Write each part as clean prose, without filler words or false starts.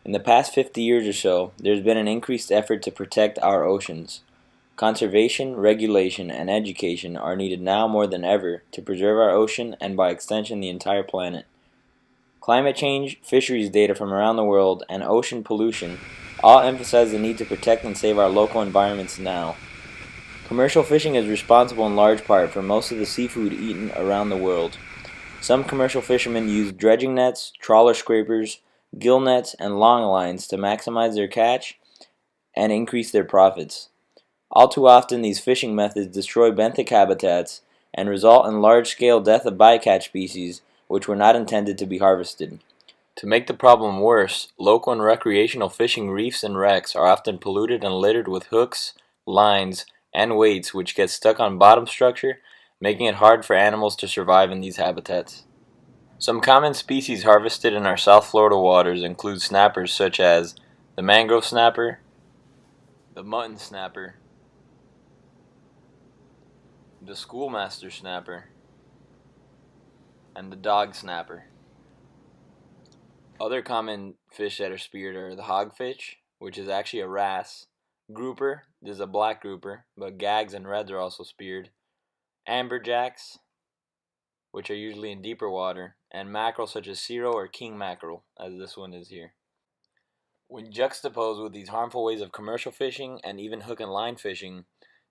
In the past 50 years or so, there has been an increased effort to protect our oceans. Conservation, regulation, and education are needed now more than ever to preserve our ocean and by extension the entire planet. Climate change, fisheries data from around the world, and ocean pollution all emphasize the need to protect and save our local environments now. Commercial fishing is responsible in large part for most of the seafood eaten around the world. Some commercial fishermen use dredging nets, trawler scrapers, gill nets, and long lines to maximize their catch and increase their profits. All too often, these fishing methods destroy benthic habitats and result in large-scale death of bycatch species which were not intended to be harvested. To make the problem worse, local and recreational fishing reefs and wrecks are often polluted and littered with hooks, lines, and weights which get stuck on bottom structure, making it hard for animals to survive in these habitats. Some common species harvested in our South Florida waters include snappers such as the mangrove snapper, the mutton snapper, the schoolmaster snapper, and the dog snapper. Other common fish that are speared are the hogfish, which is actually a wrasse, grouper, this is a black grouper, but gags and reds are also speared, amberjacks, which are usually in deeper water, and mackerel such as cero or king mackerel, as this one is here. When juxtaposed with these harmful ways of commercial fishing and even hook and line fishing,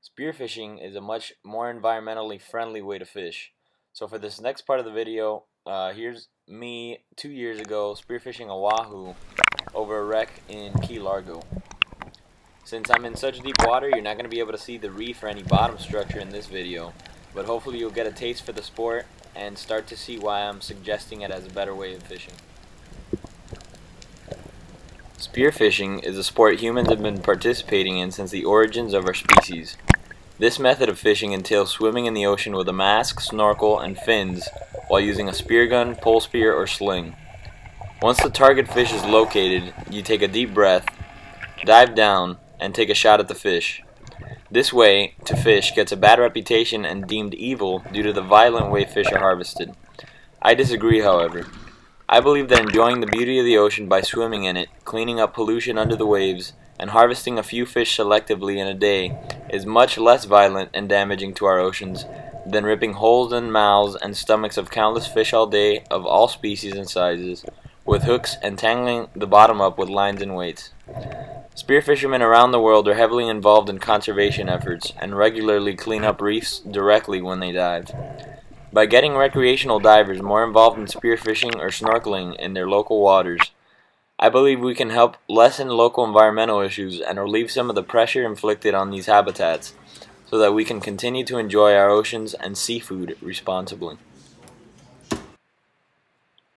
spearfishing is a much more environmentally friendly way to fish. So for this next part of the video, here's me 2 years ago spearfishing a wahoo over a wreck in Key Largo. Since I'm in such deep water, you're not going to be able to see the reef or any bottom structure in this video, but hopefully you'll get a taste for the sport and start to see why I'm suggesting it as a better way of fishing. Spearfishing is a sport humans have been participating in since the origins of our species. This method of fishing entails swimming in the ocean with a mask, snorkel, and fins while using a spear gun, pole spear, or sling. Once the target fish is located, you take a deep breath, dive down, and take a shot at the fish. This way to fish gets a bad reputation and deemed evil due to the violent way fish are harvested. I disagree, however. I believe that enjoying the beauty of the ocean by swimming in it, cleaning up pollution under the waves, and harvesting a few fish selectively in a day is much less violent and damaging to our oceans than ripping holes in mouths and stomachs of countless fish all day of all species and sizes with hooks and tangling the bottom up with lines and weights. Spearfishermen around the world are heavily involved in conservation efforts and regularly clean up reefs directly when they dive. By getting recreational divers more involved in spearfishing or snorkeling in their local waters, I believe we can help lessen local environmental issues and relieve some of the pressure inflicted on these habitats so that we can continue to enjoy our oceans and seafood responsibly.